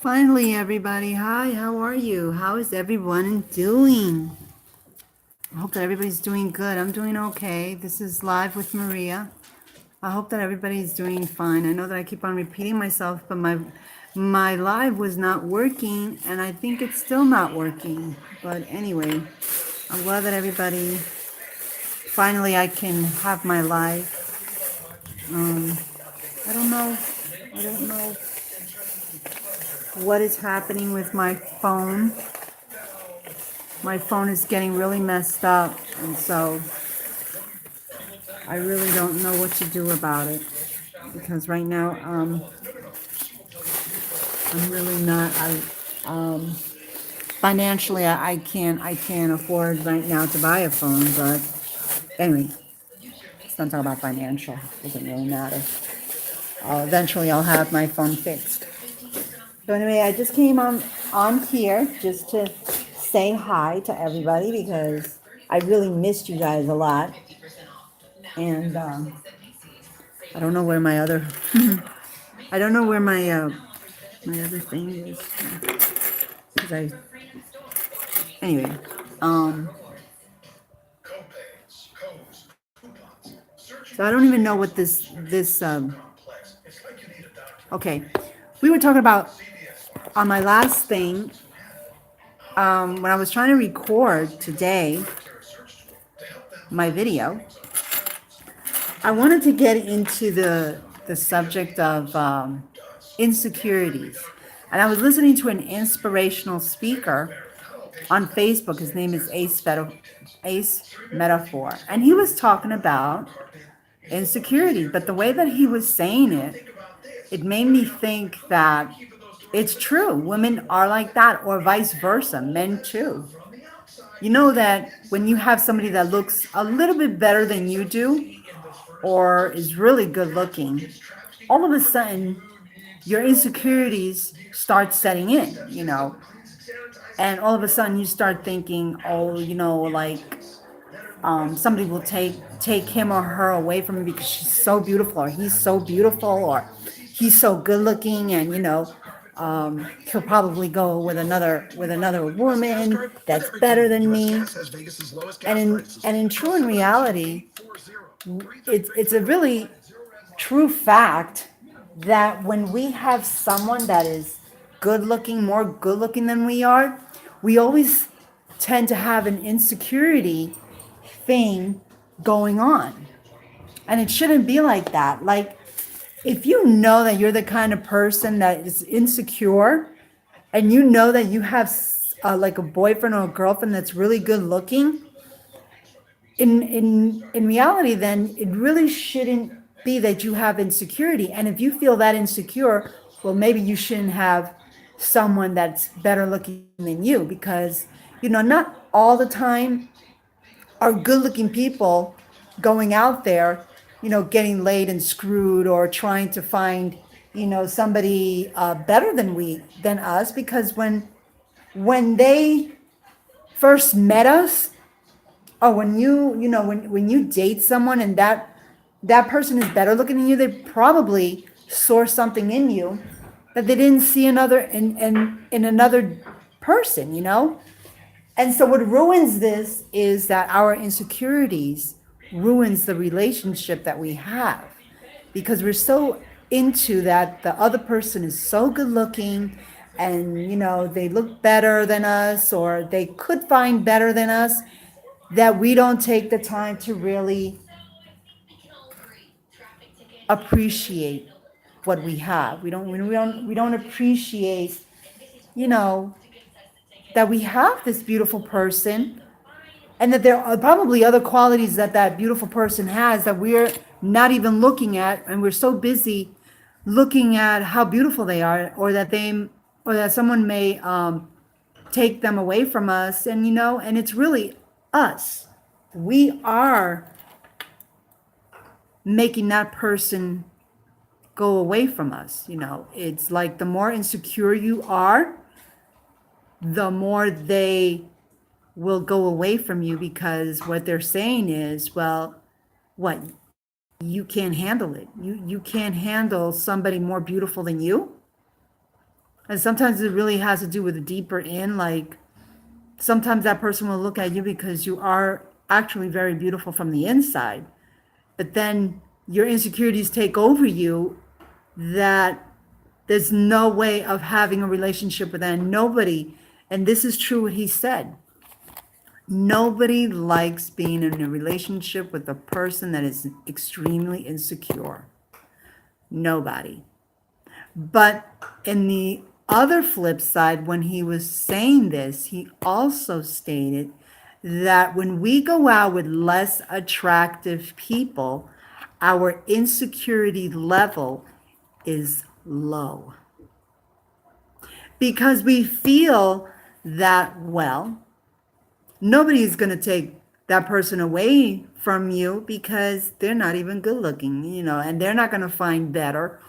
Finally, everybody. Hi, how are you? How is everyone doing? I hope that everybody's doing good. I'm doing okay. This is Live with Maria. I hope that everybody's doing fine. I know that I keep on repeating myself, but my live was not working, and I think it's still not working. But anyway, I'm glad that everybody finally I can have my live. I don't know. I don't know what is happening with my phone. My phone is getting really messed up, and so I really don't know what to do about it because right now I'm really not financially I can't afford right now to buy a phone. But anyway, let's not talk about financial. It doesn't really matter. Eventually I'll have my phone fixed. So anyway, I just came on here just to say hi to everybody because I really missed you guys a lot. And I don't know where my other I don't know where my other thing is. 'Cause anyway, um, so I don't even know what this. Okay, we were talking about on my last thing when I was trying to record today my video. I wanted to get into the subject of insecurities, and I was listening to an inspirational speaker on Facebook. His name is Ace Metaphor, and he was talking about insecurity. But the way that he was saying it, it made me think that it's true. Women are like that, or vice versa, men too. You know that when you have somebody that looks a little bit better than you do, or is really good looking, all of a sudden your insecurities start setting in. And all of a sudden you start thinking, oh, like somebody will take him or her away from me because she's so beautiful, or he's so beautiful, or he's so good looking, and he'll probably go with another woman that's better than me. And in true in reality, it's a really true fact that when we have someone that is good looking, more good looking than we are, we always tend to have an insecurity thing going on. And it shouldn't be like that. Like, if you know that you're the kind of person that is insecure, and you know that you have like a boyfriend or a girlfriend that's really good looking, in reality, then it really shouldn't be that you have insecurity. And if you feel that insecure, well, maybe you shouldn't have someone that's better looking than you, because not all the time are good looking people going out there, getting laid and screwed, or trying to find, somebody better than us, because when they first met us, or when you date someone and that person is better looking than you, they probably saw something in you that they didn't see in another person. And so what ruins this is that our insecurities ruins the relationship that we have, because we're so into that the other person is so good looking, and they look better than us, or they could find better than us, that we don't take the time to really appreciate what we have. We don't appreciate, you know, that we have this beautiful person, and that there are probably other qualities that that beautiful person has that we're not even looking at, and we're so busy looking at how beautiful they are, or that someone may take them away from us, and it's really us. We are making that person go away from us. It's like the more insecure you are, the more they will go away from you, because what they're saying is, well, what, you can't handle it. You can't handle somebody more beautiful than you. And sometimes it really has to do with the deeper in, like sometimes that person will look at you because you are actually very beautiful from the inside, but then your insecurities take over you, that there's no way of having a relationship with that. Nobody, and this is true what he said, nobody likes being in a relationship with a person that is extremely insecure. Nobody. But in the other flip side, when he was saying this, he also stated that when we go out with less attractive people, our insecurity level is low. Because we feel that, well, nobody's going to take that person away from you because they're not even good looking, and they're not going to find better.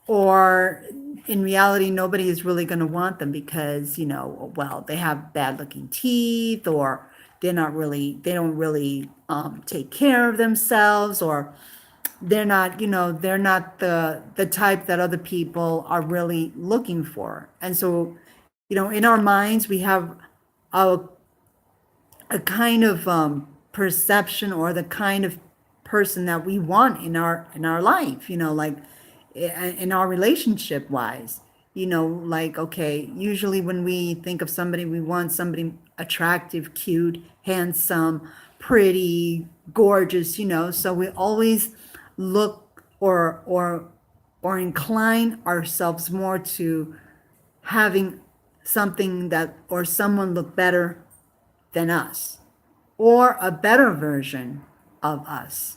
Or in reality, nobody is really going to want them because, well, they have bad looking teeth, or they don't really take care of themselves, or they're not, they're not the type that other people are really looking for. And so, in our minds, we have a kind of perception, or the kind of person that we want in our life, like in our relationship wise, like, okay, usually when we think of somebody, we want somebody attractive, cute, handsome, pretty, gorgeous, so we always look or incline ourselves more to having something that, or someone look better than us, or a better version of us.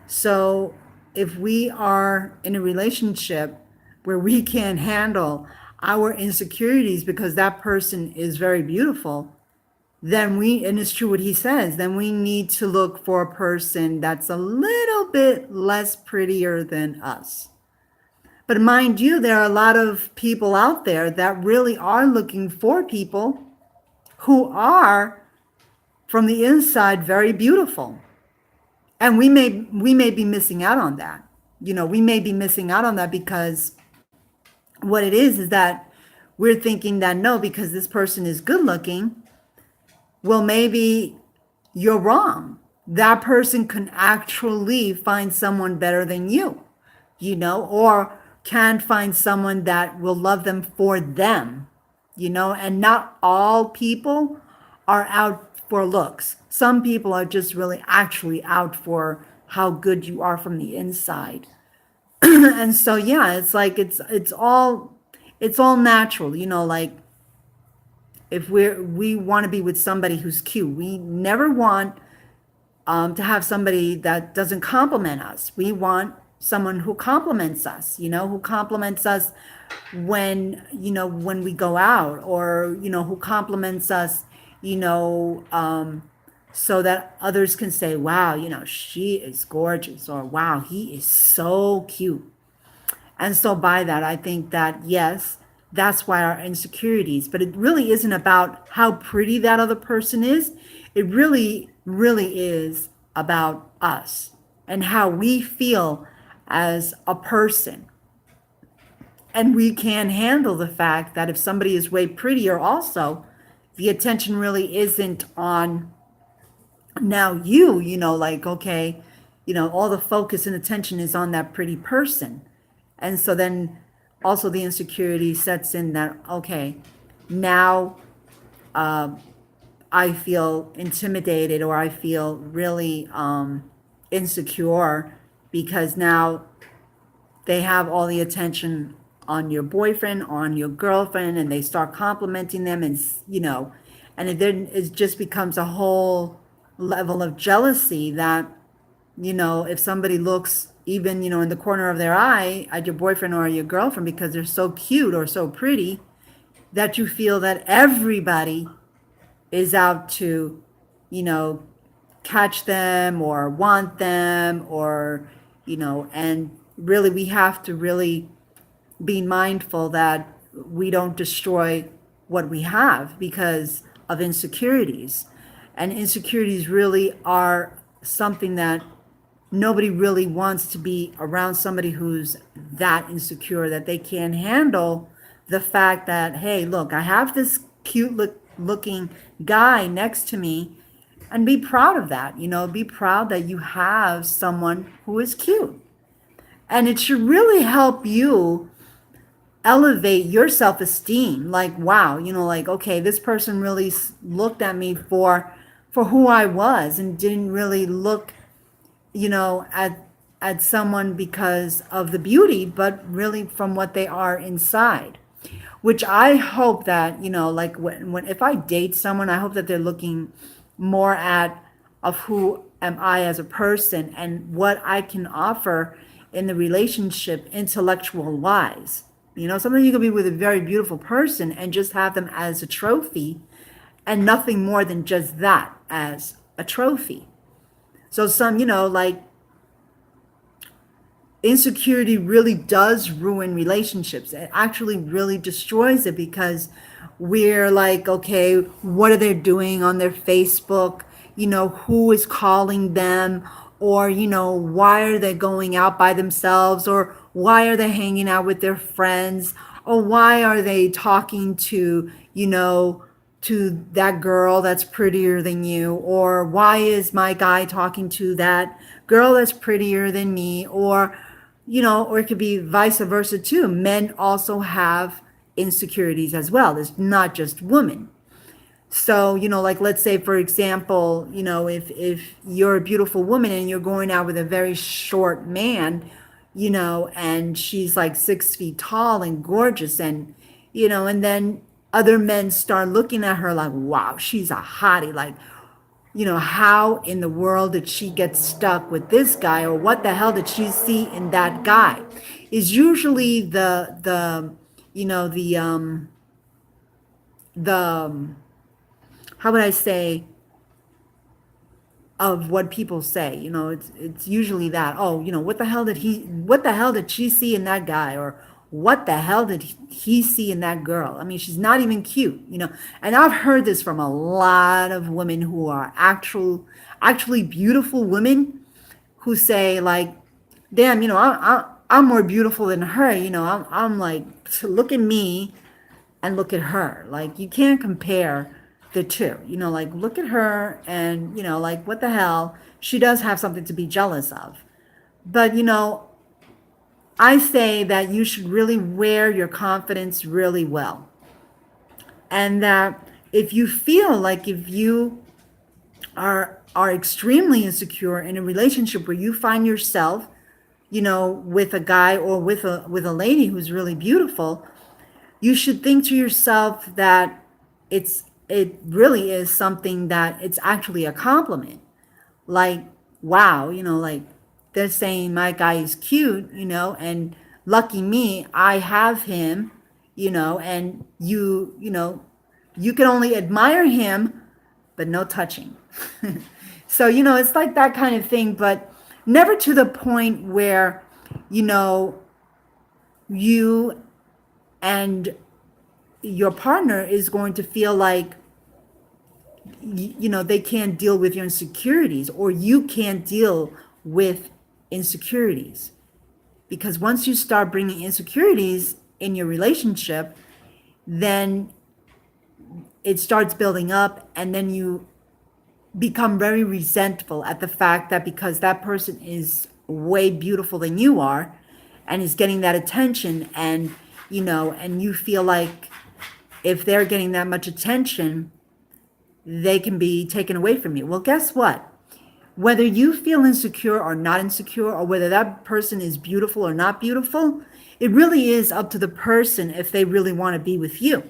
So if we are in a relationship where we can't handle our insecurities because that person is very beautiful, then and it's true what he says, then we need to look for a person that's a little bit less prettier than us. But mind you, there are a lot of people out there that really are looking for people who are from the inside very beautiful. And we may be missing out on that. We may be missing out on that because what it is that we're thinking that, no, because this person is good looking, well, maybe you're wrong. That person can actually find someone better than you, or can find someone that will love them for them, and not all people are out for looks. Some people are just really actually out for how good you are from the inside. And so, yeah, it's like it's all natural, like if we want to be with somebody who's cute, we never want to have somebody that doesn't compliment us. We want someone who compliments us, who compliments us when we go out, or who compliments us, so that others can say, wow, she is gorgeous, or wow, he is so cute. And so by that, I think that, yes, that's why our insecurities, but it really isn't about how pretty that other person is. It really, really is about us and how we feel as a person. And we can handle the fact that if somebody is way prettier also, the attention really isn't on now like, okay, all the focus and attention is on that pretty person. And so then also the insecurity sets in that, okay, now I feel intimidated, or I feel really insecure because now they have all the attention on your boyfriend or on your girlfriend, and they start complimenting them, and and it just becomes a whole level of jealousy that, if somebody looks even, in the corner of their eye at your boyfriend or your girlfriend because they're so cute or so pretty, that you feel that everybody is out to, catch them or want them, or, and really we have to really be mindful that we don't destroy what we have because of insecurities. And insecurities really are something that nobody really wants to be around somebody who's that insecure that they can't handle the fact that, hey, look, I have this looking guy next to me, and be proud of that. Be proud that you have someone who is cute. And it should really help you elevate your self-esteem. Like, wow, like, okay, this person really looked at me for who I was, and didn't really look, at someone because of the beauty, but really from what they are inside. Which I hope that, like, when if I date someone, I hope that they're looking more at of who am I as a person, and what I can offer in the relationship intellectual wise. Sometimes you can be with a very beautiful person and just have them as a trophy, and nothing more than just that as a trophy. So some, like, insecurity really does ruin relationships. It actually really destroys it, because we're like, okay, what are they doing on their Facebook? Who is calling them? Or, why are they going out by themselves? Or why are they hanging out with their friends? Or why are they talking to that girl that's prettier than you? Or why is my guy talking to that girl that's prettier than me? Or or it could be vice versa too. Men also have insecurities as well. It's not just women. So, like, let's say, for example, if you're a beautiful woman and you're going out with a very short man, and she's like 6 feet tall and gorgeous, and, and then other men start looking at her like, wow, she's a hottie. Like, how in the world did she get stuck with this guy, or what the hell did she see in that guy? Is usually the how would I say, of what people say. It's usually that, oh, what the hell did she see in that guy? Or what the hell did he see in that girl? I mean, she's not even cute. And I've heard this from a lot of women who are actually beautiful women, who say, like, damn, I'm more beautiful than her. I'm like, look at me and look at her. Like, you can't compare the two. Like, look at her, and, like, what the hell? She does have something to be jealous of. But, I say that you should really wear your confidence really well. And that if you feel like, if you are extremely insecure in a relationship where you find yourself, with a guy, or with a lady who's really beautiful, you should think to yourself that it really is something, that it's actually a compliment. Like, wow, like, they're saying my guy is cute, and lucky me, I have him, and you can only admire him, but no touching. So, it's like that kind of thing, but never to the point where, you and your partner is going to feel like, they can't deal with your insecurities, or you can't deal with insecurities. Because once you start bringing insecurities in your relationship, then it starts building up, and then you become very resentful at the fact that, because that person is way beautiful than you are, and is getting that attention, and and you feel like, if they're getting that much attention, they can be taken away from you. Well, guess what? Whether you feel insecure or not insecure, or whether that person is beautiful or not beautiful, it really is up to the person if they really want to be with you.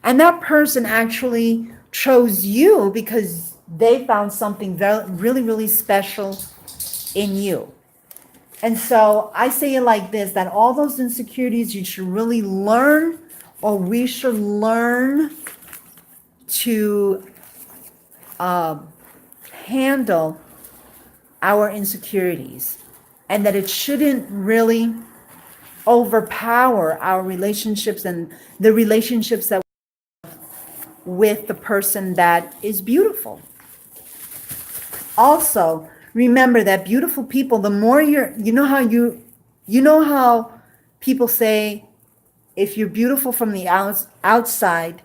And that person actually chose you because they found something really, really special in you. And so I say it like this, that all those insecurities, you should really learn, or we should learn to handle our insecurities, and that it shouldn't really overpower our relationships, and the relationships that with the person that is beautiful. Also, remember that beautiful people, the more how people say, if you're beautiful from the outside,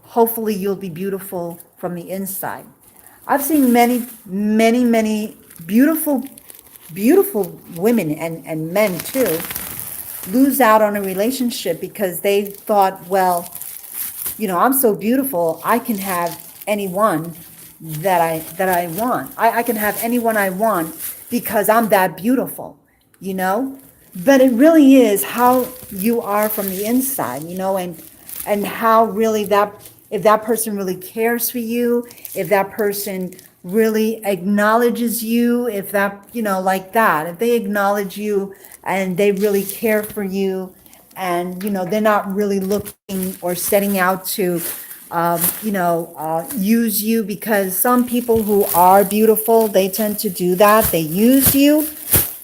hopefully you'll be beautiful from the inside. I've seen many, many, many beautiful, beautiful women and men too lose out on a relationship because they thought, well, I'm so beautiful, I can have anyone that I want. I can have anyone I want because I'm that beautiful, you know? But it really is how you are from the inside, and how really if that person really cares for you, if that person really acknowledges you, if that, like that, if they acknowledge you and they really care for you, and they're not really looking or setting out to use you, because some people who are beautiful, they tend to do that. They use you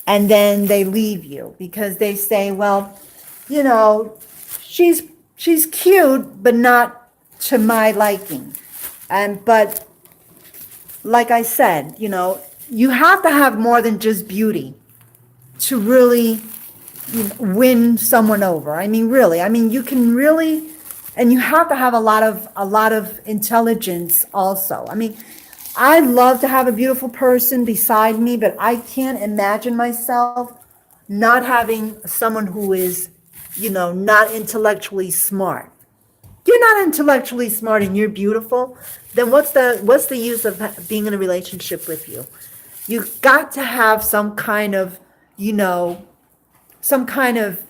and then they leave you because they say, well, you know, she's she's cute, but not to my liking. But like I said, you have to have more than just beauty to really win someone over. I mean, really. I mean, you can really, and you have to have a lot of intelligence also. I mean, I love to have a beautiful person beside me, but I can't imagine myself not having someone who is, not intellectually smart. You're not intellectually smart and you're beautiful, then what's the use of being in a relationship with you? You've got to have you know, some kind of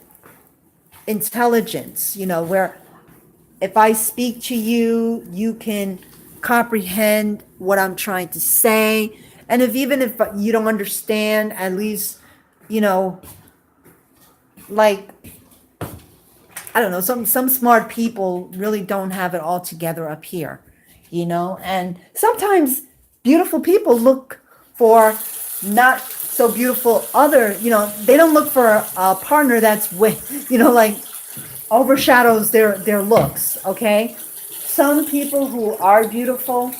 intelligence, where if I speak to you, you can comprehend what I'm trying to say. And even if you don't understand, at least, you know, like, I don't know, some smart people really don't have it all together up here, and sometimes beautiful people look for not so beautiful they don't look for a partner that's with, like overshadows their looks, okay? Some people who are beautiful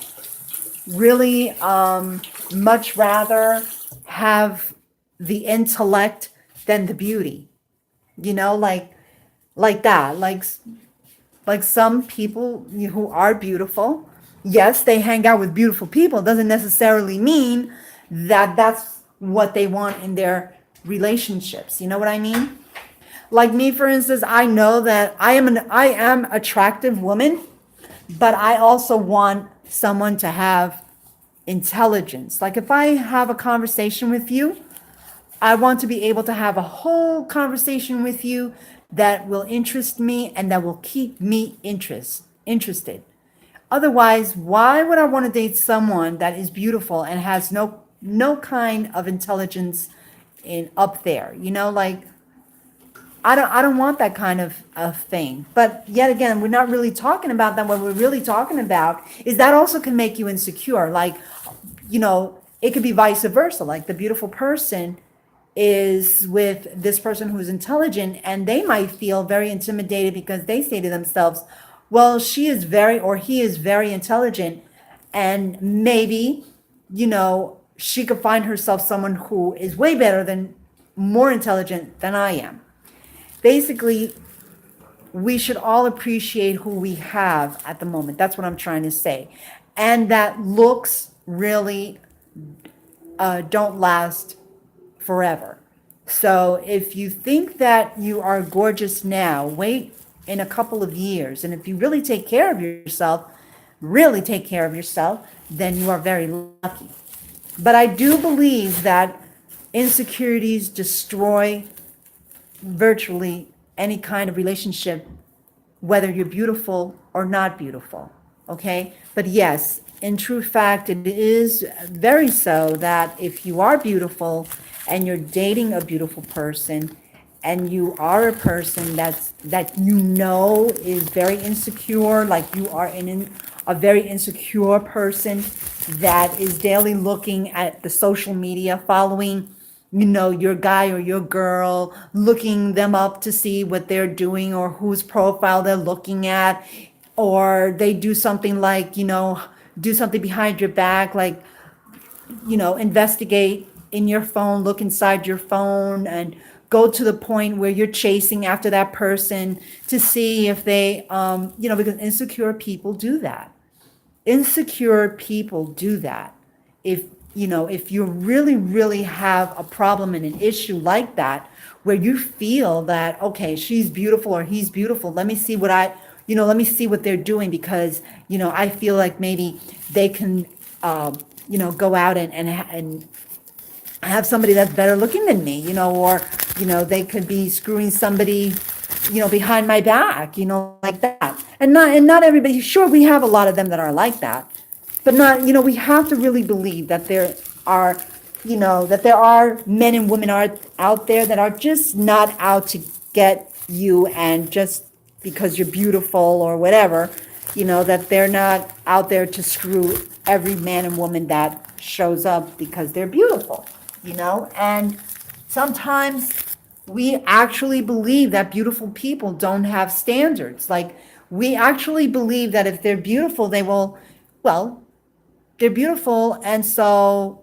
really much rather have the intellect than the beauty, like that. Like some people who are beautiful, yes, they hang out with beautiful people. Doesn't necessarily mean that that's what they want in their relationships. You know what I mean? Like me, for instance, I know that I am attractive woman, but I also want someone to have intelligence. Like if I have a conversation with you, I want to be able to have a whole conversation with you that will interest me and that will keep me interested. Otherwise, why would I want to date someone that is beautiful and has no kind of intelligence in up there? Like I don't want that kind of thing. But yet again, we're not really talking about that. What we're really talking about is that also can make you insecure. Like, it could be vice versa. Like the beautiful person is with this person who's intelligent, and they might feel very intimidated because they say to themselves, well, she is very, or he is very intelligent, and maybe, she could find herself someone who is way better than, more intelligent than I am. Basically, we should all appreciate who we have at the moment. That's what I'm trying to say. And that looks really don't last forever. So if you think that you are gorgeous now, wait in a couple of years. And if you really take care of yourself, then you are very lucky. But I do believe that insecurities destroy virtually any kind of relationship, whether you're beautiful or not beautiful. Okay. But yes, in true fact, it is very so that if you are beautiful and you're dating a beautiful person, and you are a person that is very insecure, like you are a very insecure person that is daily looking at the social media, following your guy or your girl, looking them up to see what they're doing or whose profile they're looking at, or they do something like, do something behind your back, like, investigate in your phone, look inside your phone and go to the point where you're chasing after that person to see if they, because insecure people do that. Insecure people do that. If you really, really have a problem and an issue like that, where you feel that, okay, she's beautiful or he's beautiful, let me see let me see what they're doing, because, I feel like maybe they can, go out and have somebody that's better looking than me, or, they could be screwing somebody, behind my back, like that. And not everybody, sure, we have a lot of them that are like that, but not, we have to really believe that are, that there are men and women out there that are just not out to get you, and just because you're beautiful or whatever, that they're not out there to screw every man and woman that shows up because they're beautiful, and sometimes we actually believe that beautiful people don't have standards. Like, we actually believe that if they're beautiful, well, they're beautiful, and so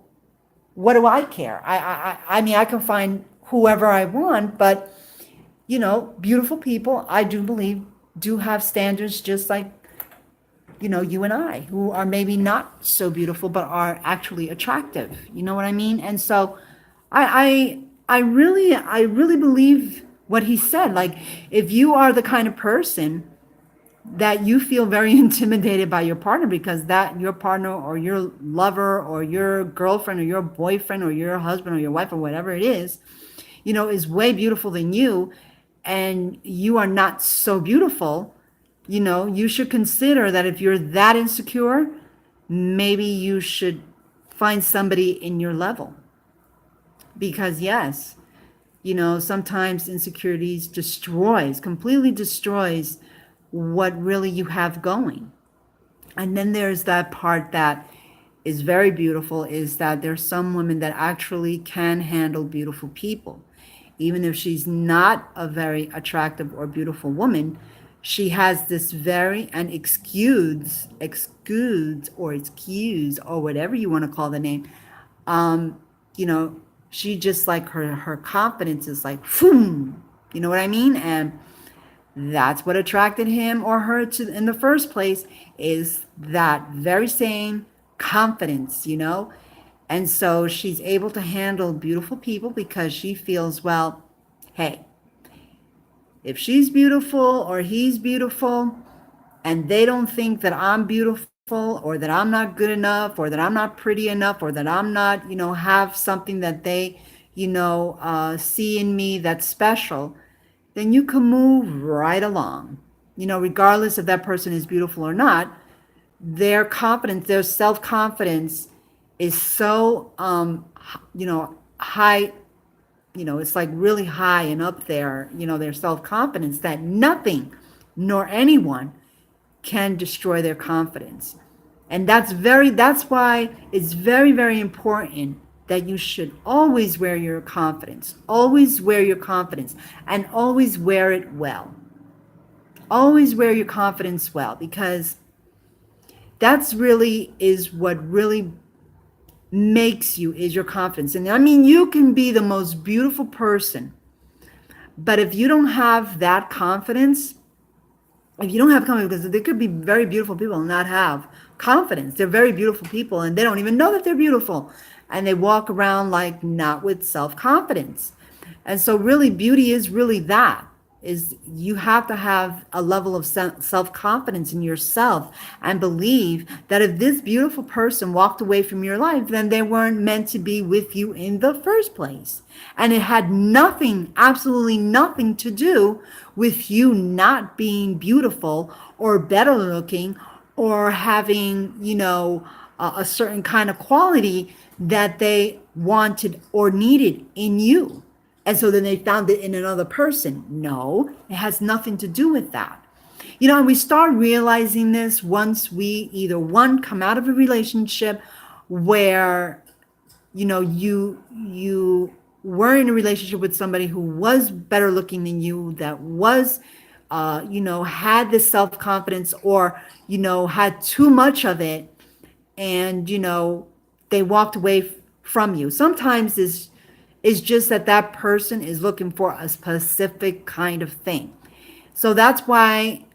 what do I care? I mean, I can find whoever I want, but, beautiful people, I do believe, do have standards, just like, you and I, who are maybe not so beautiful, but are actually attractive. You know what I mean? And so I really believe what he said. Like, if you are the kind of person that you feel very intimidated by your partner, because that your partner or your lover or your girlfriend or your boyfriend or your husband or your wife or whatever it is way beautiful than you, and you are not so beautiful, you should consider that if you're that insecure, maybe you should find somebody in your level. Because yes, sometimes insecurities completely destroys what really you have going. And then there's that part that is very beautiful, is that there's some women that actually can handle beautiful people. Even if she's not a very attractive or beautiful woman, she has this and excuse or whatever you want to call the name. You know, she just like her confidence is like, boom, you know what I mean? And that's what attracted him or her to in the first place, is that very same confidence, And so she's able to handle beautiful people because she feels, well, hey, if she's beautiful or he's beautiful and they don't think that I'm beautiful or that I'm not good enough or that I'm not pretty enough or that I'm not, have something that they, see in me that's special, then you can move right along. Regardless if that person is beautiful or not, their confidence, their self-confidence is so, high, it's like really high and up there, their self-confidence, that nothing nor anyone can destroy their confidence. And that's why it's very, very important that you should always wear your confidence, and always wear it well. Always wear your confidence well, because that's really is what really makes you, is your confidence. And I mean, you can be the most beautiful person, but if you don't have that confidence, because there could be very beautiful people and not have confidence. They're very beautiful people and they don't even know that they're beautiful, and they walk around like not with self-confidence. And so really, beauty is really that, is you have to have a level of self-confidence in yourself and believe that if this beautiful person walked away from your life, then they weren't meant to be with you in the first place. And it had nothing, absolutely nothing to do with you not being beautiful or better looking or having, a certain kind of quality that they wanted or needed in you. And so then they found it in another person. No, it has nothing to do with that. And we start realizing this once we either come out of a relationship where, you were in a relationship with somebody who was better looking than you, that was, had this self-confidence or, had too much of it, and, they walked away from you. Sometimes It's just that that person is looking for a specific kind of thing. So that's why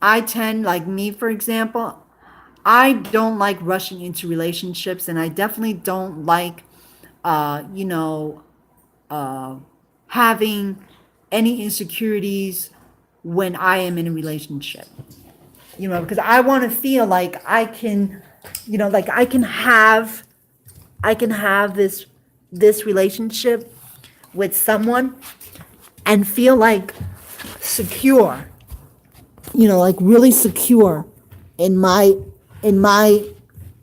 I tend, like me, for example, I don't like rushing into relationships, and I definitely don't like, uh, you know, having any insecurities when I am in a relationship. Because I want to feel like I can, like I can have this relationship with someone and feel like secure, like really secure in my in my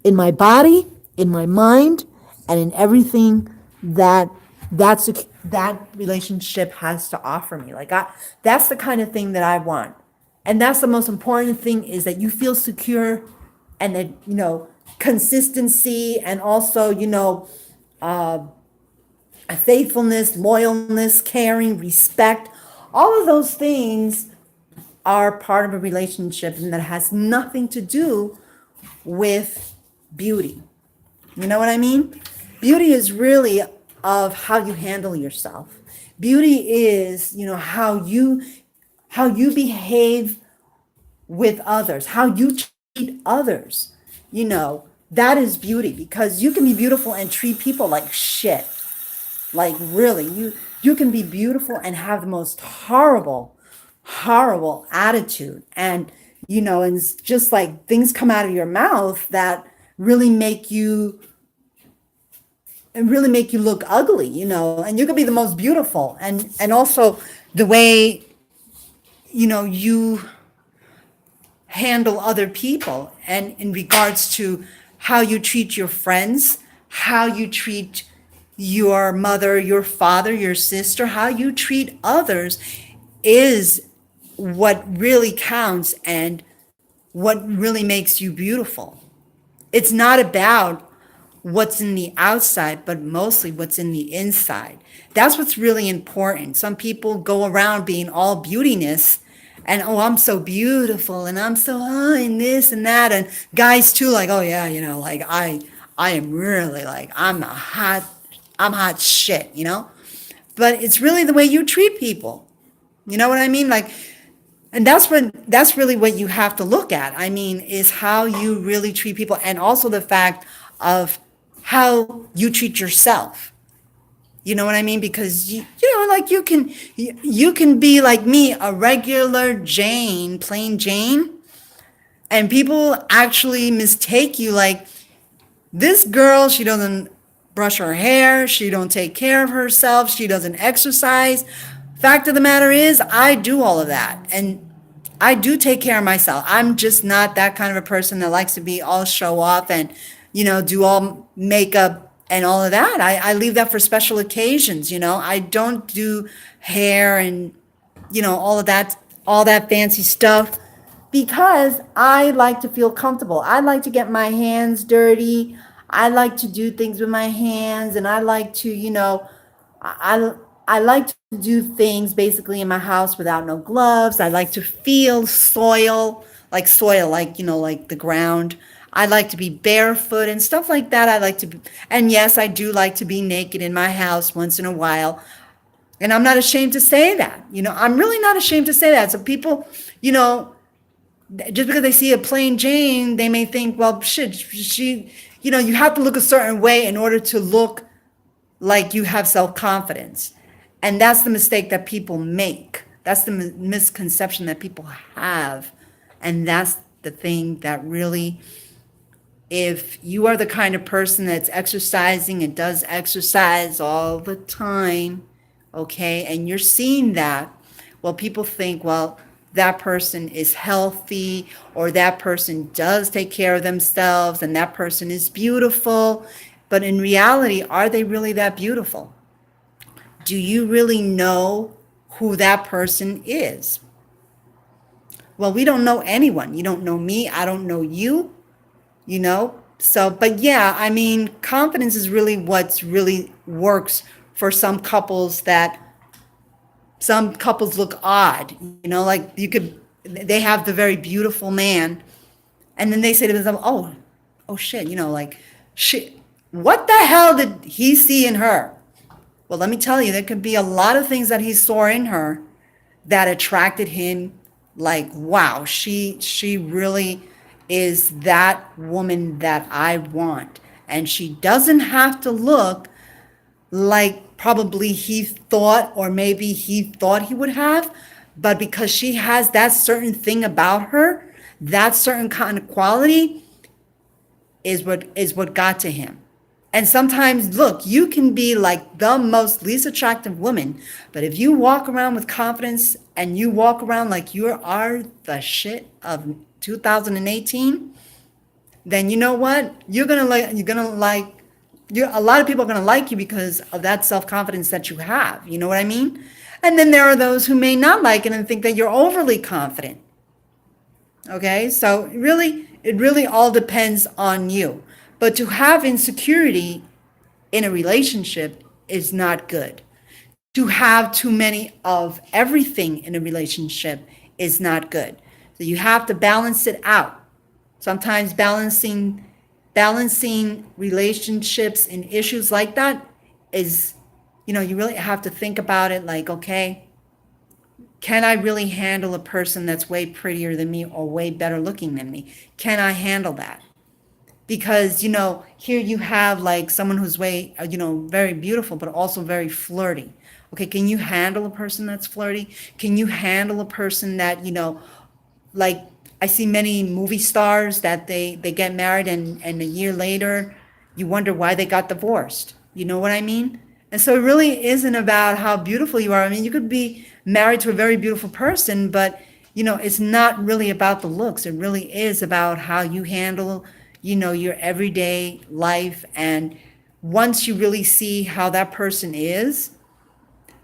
in my body, in my mind, and in everything that that relationship has to offer me. That's the kind of thing that I want. And that's the most important thing, is that you feel secure, and that, consistency, and also, faithfulness, loyalness, caring, respect. All of those things are part of a relationship, and that has nothing to do with beauty. You know what I mean? Beauty is really of how you handle yourself. Beauty is, how you behave with others, how you treat others. That is beauty, because you can be beautiful and treat people like shit. Like, really, you can be beautiful and have the most horrible attitude, and it's just like things come out of your mouth that really make you look ugly, and you could be the most beautiful, and also the way you handle other people, and in regards to how you treat your friends, how you treat your mother, your father, your sister, how you treat others is what really counts, and what really makes you beautiful. It's not about what's in the outside, but mostly what's in the inside. That's what's really important. Some people go around being all beautiness, and, oh, I'm so beautiful, and I'm so, and this and that. And guys too, like, oh yeah, like I am really, like, I'm hot shit. But it's really the way you treat people. You know what I mean? Like, and that's really what you have to look at. I mean, is how you really treat people, and also the fact of how you treat yourself. You know what I mean? Because like, you can be like me, a regular Jane, plain Jane, and people actually mistake you, like, this girl, she doesn't brush her hair, she don't take care of herself, she doesn't exercise. Fact of the matter is, I do all of that, and I do take care of myself. I'm just not that kind of a person that likes to be all show off, and do all makeup and all of that. I leave that for special occasions. I don't do hair and all that fancy stuff, because I like to feel comfortable. I like to get my hands dirty. I like to do things with my hands, and I like to, I I like to do things basically in my house without no gloves. I like to feel soil, like, like the ground. I like to be barefoot and stuff like that. I like to be, and yes, I do like to be naked in my house once in a while. And I'm not ashamed to say that. I'm really not ashamed to say that. So people, just because they see a plain Jane, they may think, well, shit, you have to look a certain way in order to look like you have self-confidence. And that's the mistake that people make. That's the misconception that people have. And that's the thing that really, if you are the kind of person that's exercising and does exercise all the time, okay, and you're seeing that, well, people think, well, that person is healthy, or that person does take care of themselves, and that person is beautiful. But in reality, are they really that beautiful? Do you really know who that person is? Well, we don't know anyone. You don't know me. I don't know you, So, but yeah, I mean, confidence is really what's really works for some couples look odd, like they have the very beautiful man, and then they say to themselves, oh shit, like, shit, what the hell did he see in her? Well, let me tell you, there could be a lot of things that he saw in her that attracted him. Like, wow, she really is that woman that I want. And she doesn't have to look like probably he thought, or maybe he thought he would have, but because she has that certain thing about her, that certain kind of quality is what got to him. And sometimes, look, you can be like the most least attractive woman, but if you walk around with confidence and you walk around like you are the shit of 2018, then you know what? A lot of people are gonna like you because of that self-confidence that you have. You know what I mean? And then there are those who may not like it and think that you're overly confident. Okay, so it really all depends on you. But to have insecurity in a relationship is not good. To have too many of everything in a relationship is not good. So you have to balance it out. Sometimes balancing relationships and issues like that is, you really have to think about it like, okay, can I really handle a person that's way prettier than me or way better looking than me? Can I handle that? Because, here you have like someone who's way, very beautiful, but also very flirty. Okay, can you handle a person that's flirty? Can you handle a person that, like I see many movie stars that they get married and a year later you wonder why they got divorced. You know what I mean? And so it really isn't about how beautiful you are. I mean, you could be married to a very beautiful person, but it's not really about the looks. It really is about how you handle, your everyday life. And once you really see how that person is,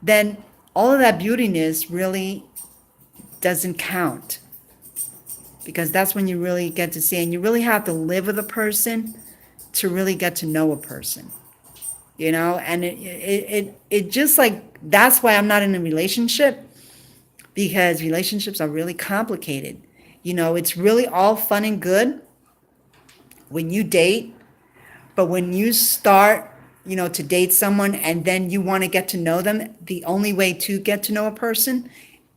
then all of that beautiness really doesn't count, because that's when you really get to see, and you really have to live with a person to really get to know a person, and it just like, that's why I'm not in a relationship, because relationships are really complicated. It's really all fun and good when you date, but when you start, to date someone and then you want to get to know them, the only way to get to know a person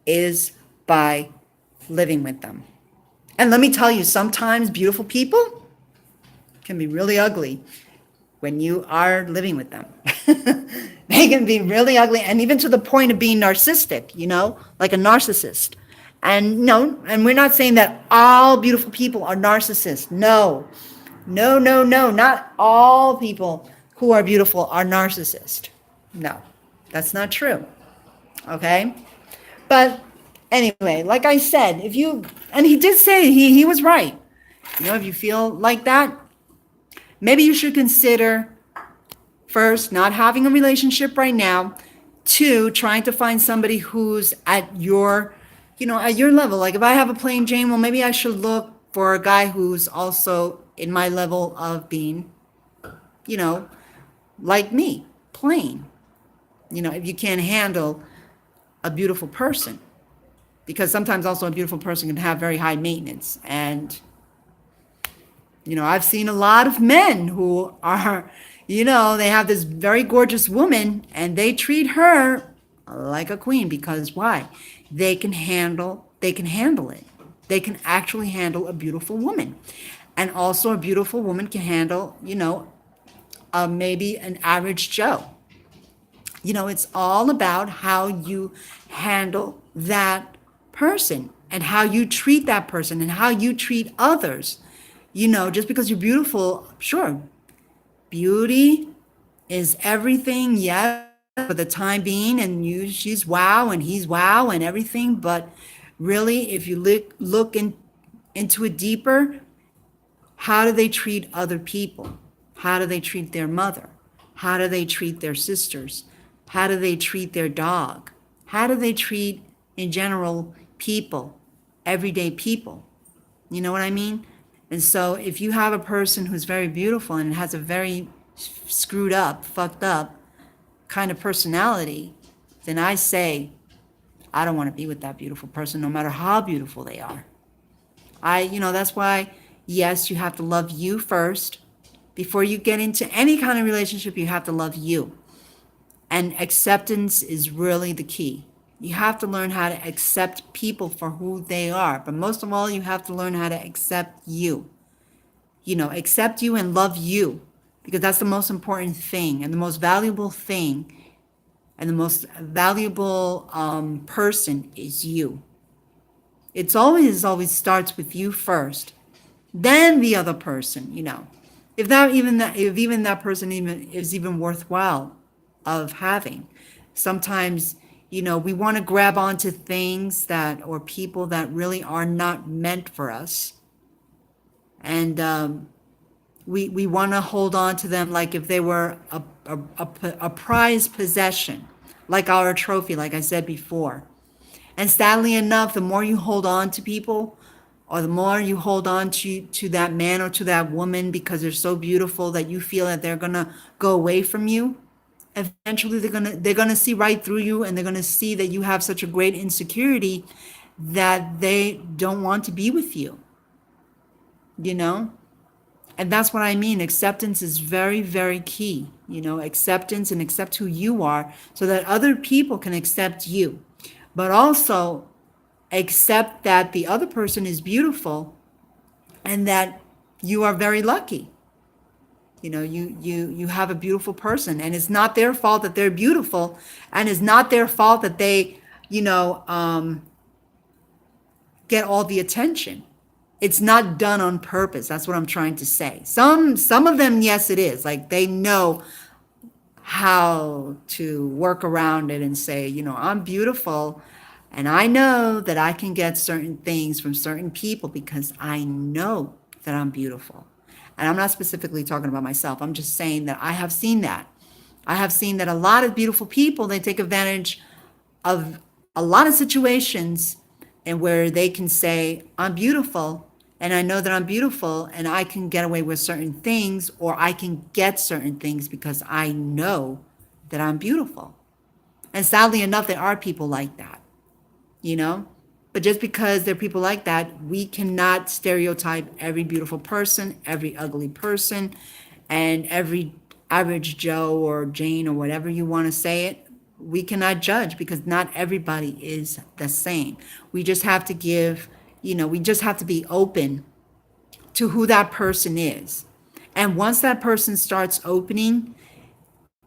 is by living with them. And let me tell you, sometimes beautiful people can be really ugly when you are living with them. They can be really ugly, and even to the point of being narcissistic, like a narcissist. And no, and we're not saying that all beautiful people are narcissists. No, no, no, no. Not all people who are beautiful are narcissists. No, that's not true. Okay? But anyway, like I said, and he did say, he was right. If you feel like that, maybe you should consider, first, not having a relationship right now. Two, trying to find somebody who's at your level. Like if I have a plain Jane, well, maybe I should look for a guy who's also in my level of being, like me, plain. If you can't handle a beautiful person. Because sometimes also a beautiful person can have very high maintenance. And, I've seen a lot of men who are, they have this very gorgeous woman and they treat her like a queen, because why? They can handle it. They can actually handle a beautiful woman. And also a beautiful woman can handle, maybe an average Joe. It's all about how you handle that person and how you treat that person and how you treat others. Just because you're beautiful, sure, beauty is everything, yes, for the time being, and she's wow and he's wow and everything, but really, if you look into it deeper, how do they treat other people? How do they treat their mother? How do they treat their sisters? How do they treat their dog? How do they treat, in general, people, everyday people? You know what I mean? And so if you have a person who's very beautiful and has a very screwed up, fucked up kind of personality, then I say, I don't want to be with that beautiful person, no matter how beautiful they are. That's why, yes, you have to love you first. Before you get into any kind of relationship, you have to love you. And acceptance is really the key. You have to learn how to accept people for who they are. But most of all, you have to learn how to accept you. Accept you and love you, because that's the most important thing and the most valuable thing, and the most valuable person is you. It's always starts with you first, then the other person. If even that person even is even worthwhile of having. Sometimes, we want to grab onto things that or people that really are not meant for us, and we want to hold on to them like if they were a prized possession, like our trophy, like I said before. And sadly enough, the more you hold on to people, or the more you hold on to that man or to that woman because they're so beautiful that you feel that they're gonna go away from you, eventually they're gonna see right through you, and they're gonna see that you have such a great insecurity that they don't want to be with you. You know? And that's what I mean. Acceptance is very, very key. Acceptance, and accept who you are so that other people can accept you. But also accept that the other person is beautiful and that you are very lucky. You have a beautiful person, and it's not their fault that they're beautiful, and it's not their fault that they, get all the attention. It's not done on purpose. That's what I'm trying to say. Some of them, yes, it is. Like, they know how to work around it and say, I'm beautiful, and I know that I can get certain things from certain people because I know that I'm beautiful. And I'm not specifically talking about myself. I'm just saying that I have seen that. I have seen that a lot of beautiful people, they take advantage of a lot of situations, and where they can say, I'm beautiful, and I know that I'm beautiful, and I can get away with certain things, or I can get certain things because I know that I'm beautiful. And sadly enough, there are people like that, you know? But just because there are people like that, we cannot stereotype every beautiful person, every ugly person, and every average Joe or Jane or whatever you want to say it. We cannot judge because not everybody is the same. We just have to we just have to be open to who that person is. And once that person starts opening,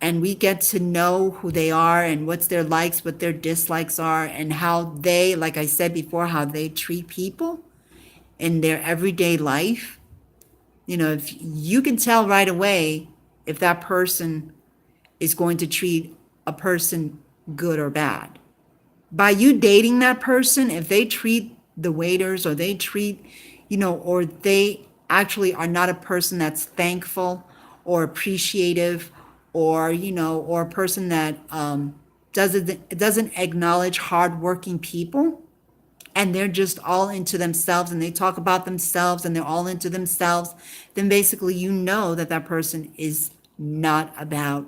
and we get to know who they are and what's their likes, what their dislikes are, and how they, like I said before, how they treat people in their everyday life. If you can tell right away if that person is going to treat a person good or bad. By you dating that person, if they treat the waiters, or they treat, or they actually are not a person that's thankful or appreciative, or, or a person that doesn't acknowledge hardworking people, and they're just all into themselves, and they talk about themselves, and they're all into themselves, then basically that that person is not about,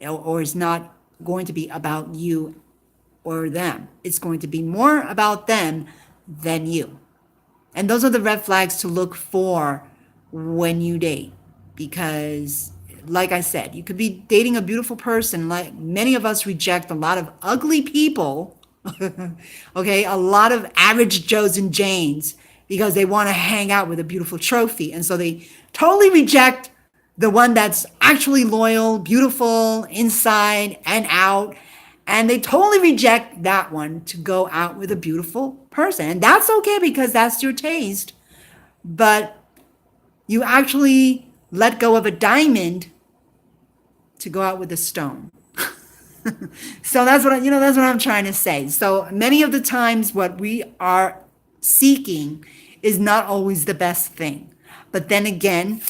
or is not going to be about you or them. It's going to be more about them than you. And those are the red flags to look for when you date. Because, like I said, you could be dating a beautiful person. Like, many of us reject a lot of ugly people, okay, a lot of average Joes and Janes, because they want to hang out with a beautiful trophy. And so they totally reject the one that's actually loyal, beautiful inside and out. And they totally reject that one to go out with a beautiful person. And that's okay because that's your taste. But you actually let go of a diamond to go out with a stone. So that's what I'm trying to say. So many of the times what we are seeking is not always the best thing. But then again,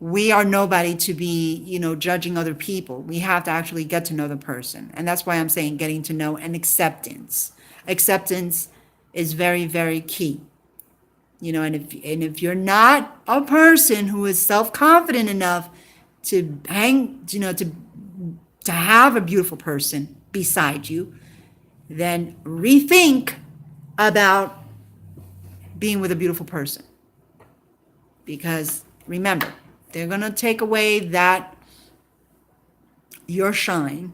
we are nobody to be, judging other people. We have to actually get to know the person. And that's why I'm saying getting to know, and acceptance. Acceptance is very, very key. And if you're not a person who is self-confident enough to to have a beautiful person beside you, then rethink about being with a beautiful person. Because remember, they're going to take away that your shine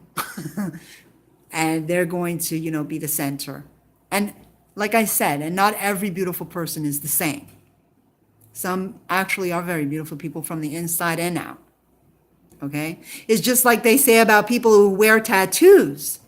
and they're going to, be the center. And like I said, and not every beautiful person is the same. Some actually are very beautiful people from the inside and out. Okay? It's just like they say about people who wear tattoos.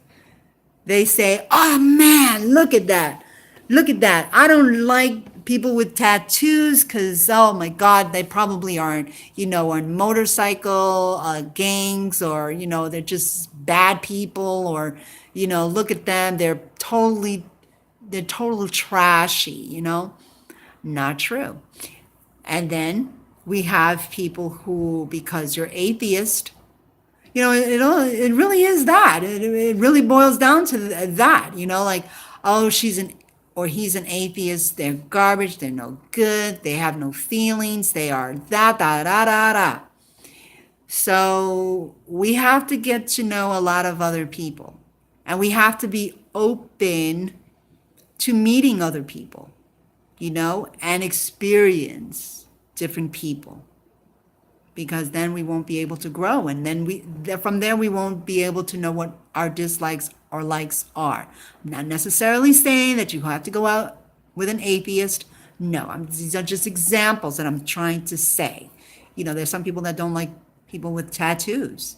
They say, oh man, look at that. Look at that. I don't like people with tattoos because, oh my God, they probably aren't, on motorcycle gangs or, they're just bad people or, look at them. They're totally trashy. Not true. And then we have people who, because you're atheist, it really is that. It really boils down to that, like, oh, he's an atheist. They're garbage. They're no good. They have no feelings. They are that, da, da, da, da. So we have to get to know a lot of other people. And we have to be open to meeting other people, and experience different people. Because then we won't be able to grow, and then from there we won't be able to know what our dislikes or likes are. I'm not necessarily saying that you have to go out with an atheist. No, these are just examples that I'm trying to say. There's some people that don't like people with tattoos.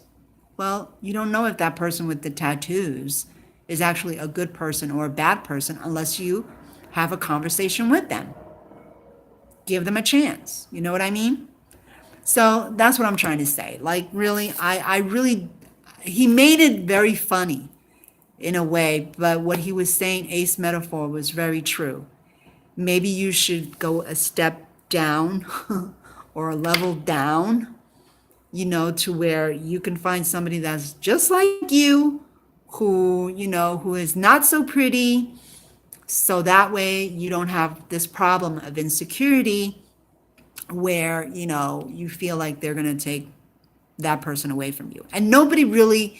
Well, you don't know if that person with the tattoos is actually a good person or a bad person unless you have a conversation with them. Give them a chance. You know what I mean? So that's what I'm trying to say. Like, really, he made it very funny in a way, but what he was saying, ace metaphor, was very true. Maybe you should go a step down or a level down, to where you can find somebody that's just like you, who is not so pretty. So that way you don't have this problem of insecurity where, you feel like they're going to take that person away from you. And nobody really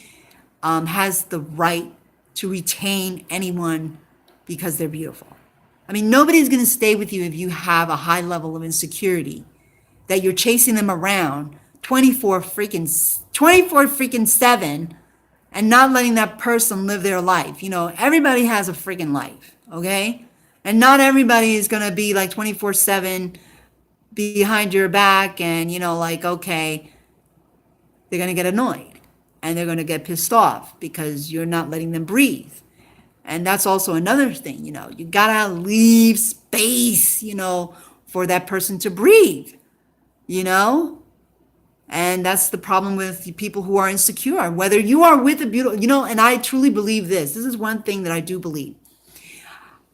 has the right to retain anyone because they're beautiful. I mean, nobody's going to stay with you if you have a high level of insecurity, that you're chasing them around 24 freaking 7 and not letting that person live their life. Everybody has a freaking life, okay? And not everybody is going to be like 24/7 behind your back and, okay, they're going to get annoyed and they're going to get pissed off because you're not letting them breathe. And that's also another thing, you got to leave space, for that person to breathe, And that's the problem with people who are insecure. Whether you are with a beautiful, and I truly believe this. This is one thing that I do believe.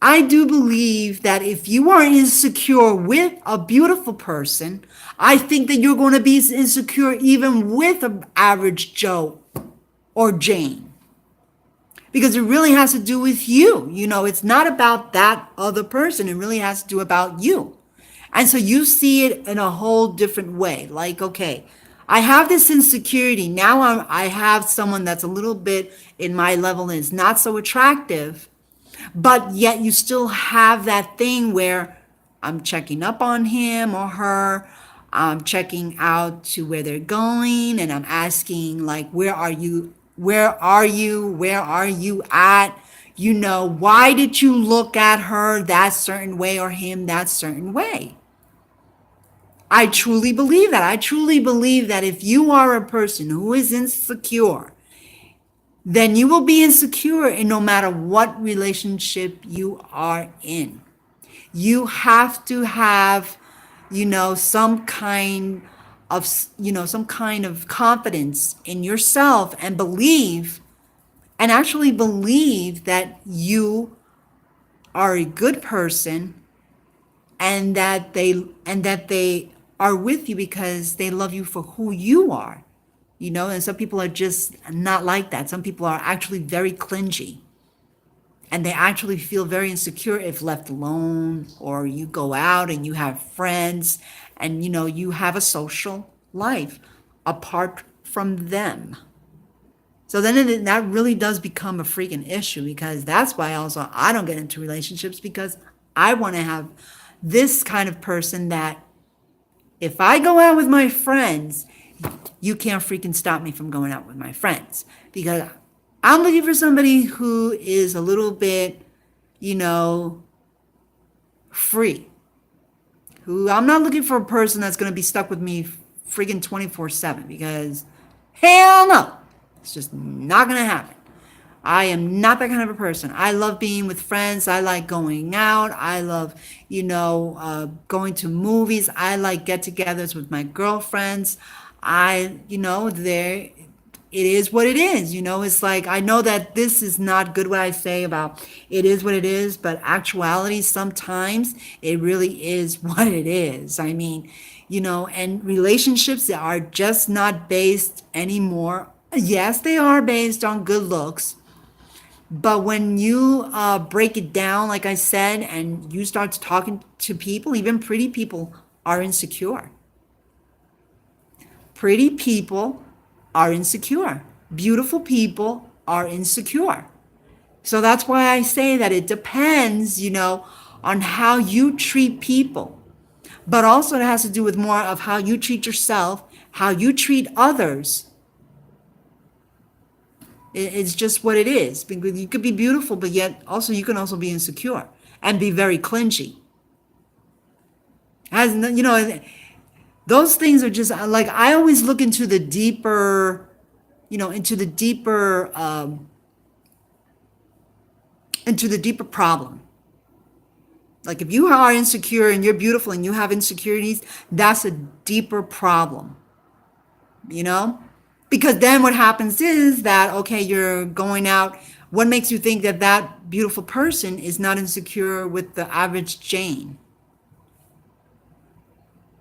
I do believe that if you are insecure with a beautiful person, I think that you're going to be insecure even with an average Joe or Jane. Because it really has to do with you. It's not about that other person. It really has to do about you. And so you see it in a whole different way. Like, okay, I have this insecurity. Now I have someone that's a little bit in my level and is not so attractive. But yet you still have that thing where I'm checking up on him or her. I'm checking out to where they're going. And I'm asking, like, where are you? Where are you? Where are you at? Why did you look at her that certain way or him that certain way? I truly believe that. I truly believe that if you are a person who is insecure, then you will be insecure in no matter what relationship you are in. You have to have, some kind of confidence in yourself and actually believe that you are a good person and that they are with you because they love you for who you are. And some people are just not like that. Some people are actually very clingy and they actually feel very insecure if left alone, or you go out and you have friends and, you have a social life apart from them. So then that really does become a freaking issue, because that's why also I don't get into relationships, because I want to have this kind of person that if I go out with my friends, you can't freaking stop me from going out with my friends, because I'm looking for somebody who is a little bit, you know, free. Who I'm not looking for a person that's going to be stuck with me freaking 24/7, because hell no, it's just not going to happen. I am not that kind of a person. I love being with friends. I like going out. I love, going to movies. I like get-togethers with my girlfriends. There, it is what it is. It's like, I know that this is not good what I say about it is what it is, but actuality, sometimes it really is what it is. I mean, and relationships are just not based anymore. Yes, they are based on good looks, but when you break it down, like I said, and you start talking to people, even pretty people are insecure. Pretty people are insecure. Beautiful people are insecure. So that's why I say that it depends, on how you treat people. But also it has to do with more of how you treat yourself, how you treat others. It's just what it is. Because you could be beautiful, but yet also you can also be insecure and be very clingy. As those things are just like, I always look into the deeper, into the deeper problem. Like, if you are insecure and you're beautiful and you have insecurities, that's a deeper problem, because then what happens is that, okay, you're going out. What makes you think that that beautiful person is not insecure with the average Jane?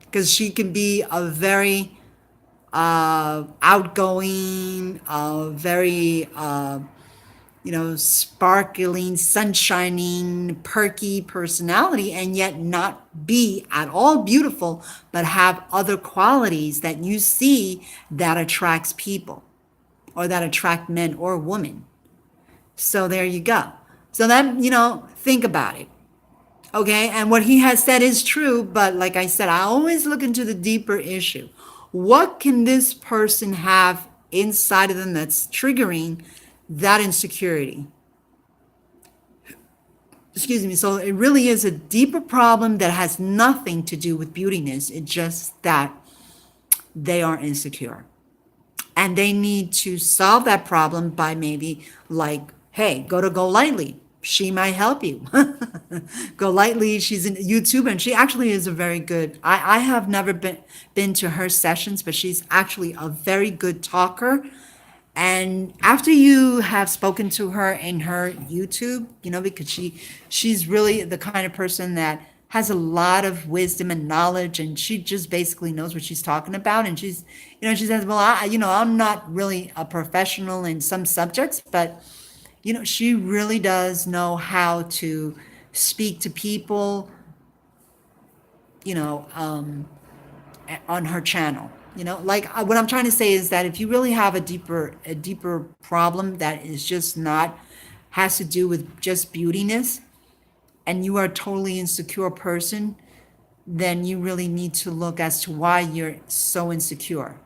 Because she can be a very outgoing, very sparkling, sunshining, perky personality, and yet not be at all beautiful, but have other qualities that you see that attracts people, or that attract men or women. So there you go. So then, think about it. Okay, and what he has said is true, but like I said, I always look into the deeper issue. What can this person have inside of them that's triggering that insecurity? Excuse me. So it really is a deeper problem that has nothing to do with beautiness. It's just that they are insecure. And they need to solve that problem by maybe, like, hey, go to Golightly. She might help you. Golightly, she's in YouTube, and she actually is a very good, I have never been to her sessions, but she's actually a very good talker. And after you have spoken to her in her YouTube, because she's really the kind of person that has a lot of wisdom and knowledge, and she just basically knows what she's talking about. And she says, well, I'm not really a professional in some subjects, but she really does know how to speak to people, on her channel. Like, what I'm trying to say is that if you really have a deeper problem that is just not, has to do with just beautiness, and you are a totally insecure person, then you really need to look as to why you're so insecure,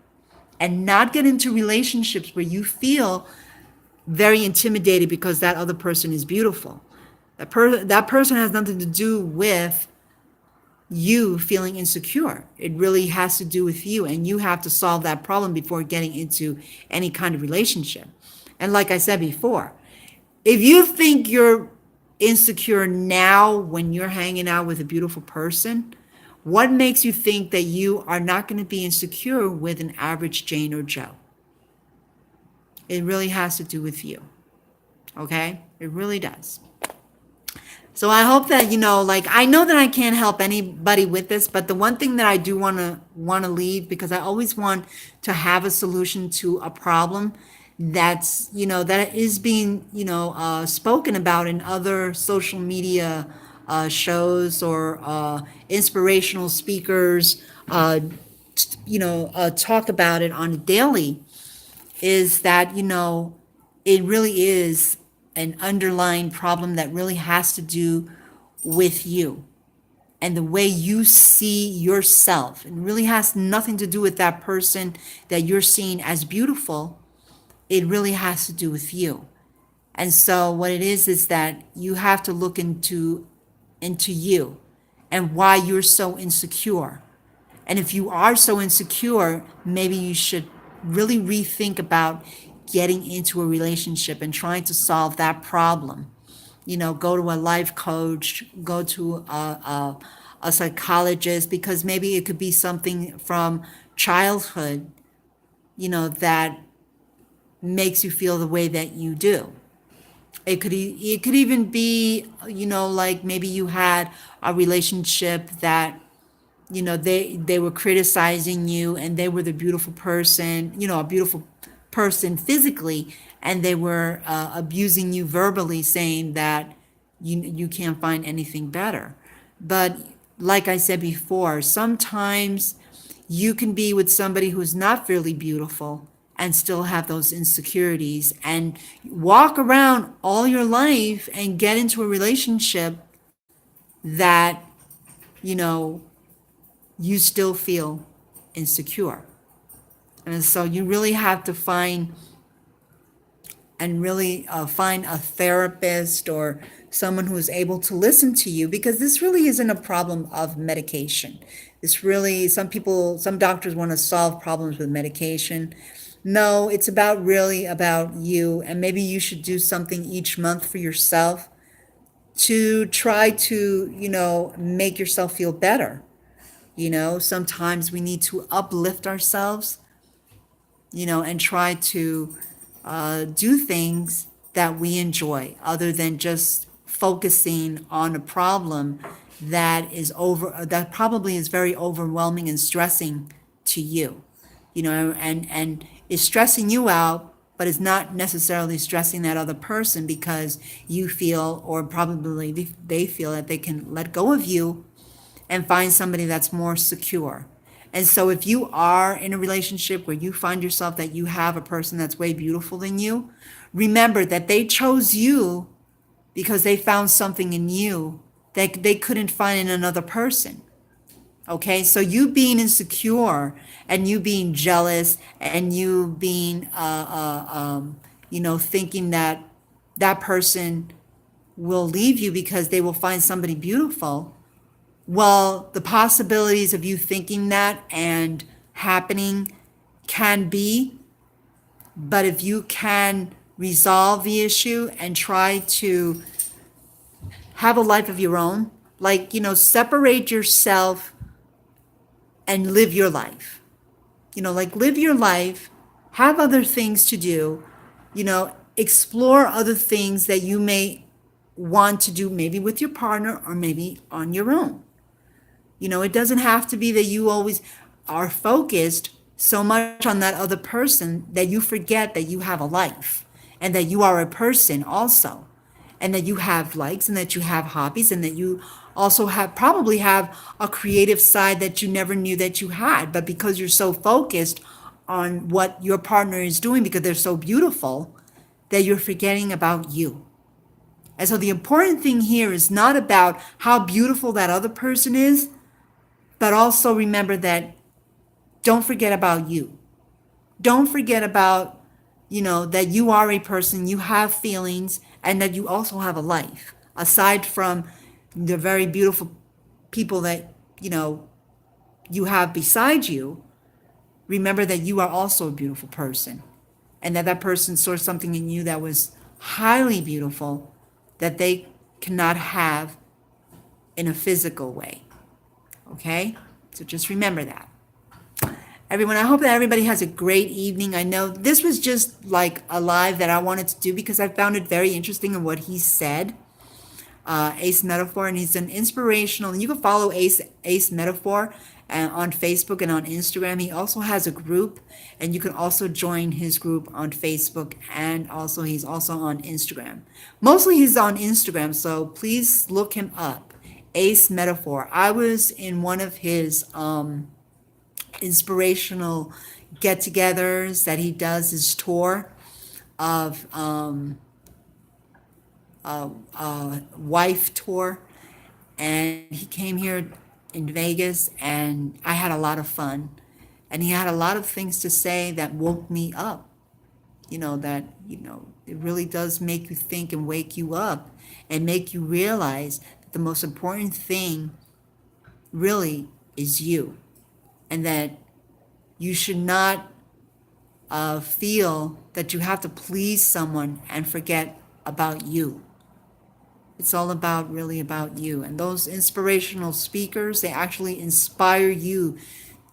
and not get into relationships where you feel very intimidated because that other person is beautiful. That person has nothing to do with you feeling insecure. It really has to do with you, and you have to solve that problem before getting into any kind of relationship. And like I said before, if you think you're insecure now when you're hanging out with a beautiful person, what makes you think that you are not going to be insecure with an average Jane or Joe? It really has to do with you. Okay? It really does. So I hope that, like, I know that I can't help anybody with this, but the one thing that I do want to leave, because I always want to have a solution to a problem that's, that is being, spoken about in other social media shows, or inspirational speakers, talk about it on a daily, is that, it really is an underlying problem that really has to do with you. and the way you see yourself. It really has nothing to do with that person that you're seeing as beautiful. It really has to do with you. And so what it is that you have to look into you and why you're so insecure. And if you are so insecure, maybe you should really rethink about getting into a relationship and trying to solve that problem. Go to a life coach, go to a psychologist, because maybe it could be something from childhood, that makes you feel the way that you do. It could even be, like maybe you had a relationship that, they were criticizing you, and they were the beautiful person, a beautiful person physically, and they were abusing you verbally, saying that you can't find anything better. But like I said before, sometimes you can be with somebody who's not really beautiful and still have those insecurities and walk around all your life and get into a relationship that, you know, you still feel insecure. And so you really have to find find a therapist or someone who is able to listen to you, because this really isn't a problem of medication. This really, some doctors want to solve problems with medication. No, it's really about you, and maybe you should do something each month for yourself to try to, make yourself feel better. Sometimes we need to uplift ourselves, and try to do things that we enjoy other than just focusing on a problem that probably is very overwhelming and stressing to you, and is stressing you out, but is not necessarily stressing that other person, because you feel, or probably they feel, that they can let go of you and find somebody that's more secure. And so if you are in a relationship where you find yourself that you have a person that's way beautiful than you, remember that they chose you because they found something in you that they couldn't find in another person. Okay, so you being insecure and you being jealous and you being, thinking that that person will leave you because they will find somebody beautiful. Well, the possibilities of you thinking that and happening can be, but if you can resolve the issue and try to have a life of your own, like, separate yourself and live your life. Live your life, have other things to do, explore other things that you may want to do, maybe with your partner or maybe on your own. It doesn't have to be that you always are focused so much on that other person that you forget that you have a life and that you are a person also, and that you have likes and that you have hobbies and that you also probably have a creative side that you never knew that you had. But because you're so focused on what your partner is doing because they're so beautiful, that you're forgetting about you. And so the important thing here is not about how beautiful that other person is, but also remember that don't forget about you. Don't forget about, that you are a person, you have feelings, and that you also have a life. Aside from the very beautiful people that, you have beside you, remember that you are also a beautiful person. And that person saw something in you that was highly beautiful that they cannot have in a physical way. Okay? So just remember that. Everyone, I hope that everybody has a great evening. I know this was just like a live that I wanted to do because I found it very interesting in what he said. Ace Metaphor, and he's an inspirational, and you can follow Ace Metaphor on Facebook and on Instagram. He also has a group, and you can also join his group on Facebook, and also he's also on Instagram. Mostly he's on Instagram, so please look him up. Ace Metaphor. I was in one of his inspirational get-togethers that he does, his tour of wife tour, and he came here in Vegas, and I had a lot of fun. And he had a lot of things to say that woke me up. That, it really does make you think and wake you up and make you realize that the most important thing really is you. And that you should not feel that you have to please someone and forget about you. It's all really about you. And those inspirational speakers, they actually inspire you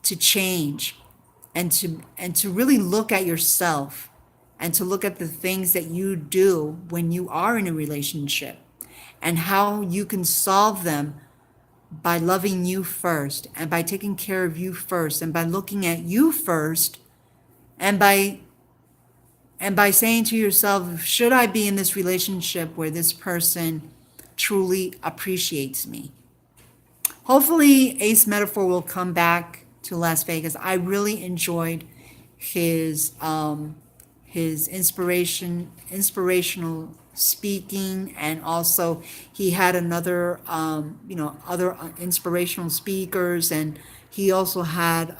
to change and to really look at yourself and to look at the things that you do when you are in a relationship and how you can solve them by loving you first and by taking care of you first and by looking at you first and by saying to yourself, should I be in this relationship where this person truly appreciates me? Hopefully Ace Metaphor will come back to Las Vegas. I really enjoyed his inspirational speaking, and also he had other inspirational speakers, and he also had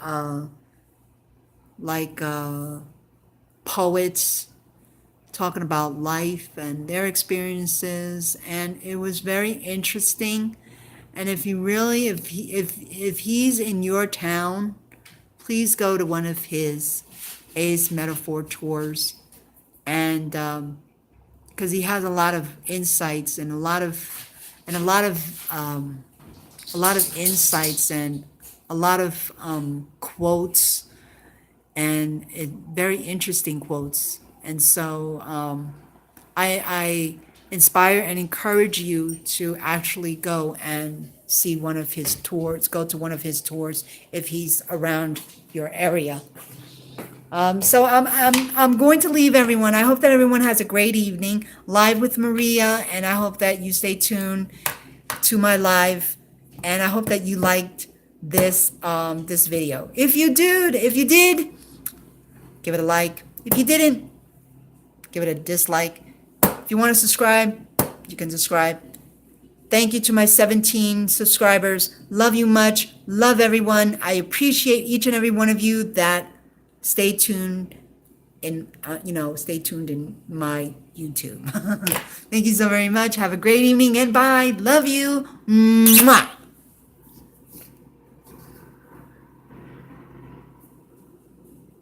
poets talking about life and their experiences, and it was very interesting. And if he's in your town, please go to one of his Ace Metaphor tours, and because he has a lot of insights and a lot of insights and a lot of quotes, and very interesting quotes. And so I inspire and encourage you to actually go and see one of his tours, go to one of his tours if he's around your area. So I'm going to leave everyone. I hope that everyone has a great evening live with Maria, and I hope that you stay tuned to my live, and I hope that you liked this video. If you did, give it a like. If you didn't, give it a dislike. If you want to subscribe, you can subscribe. Thank you to my 17 subscribers. Love you much. Love everyone. I appreciate each and every one of you that stay tuned in my YouTube. Thank you so very much. Have a great evening and bye. Love you. Mwah.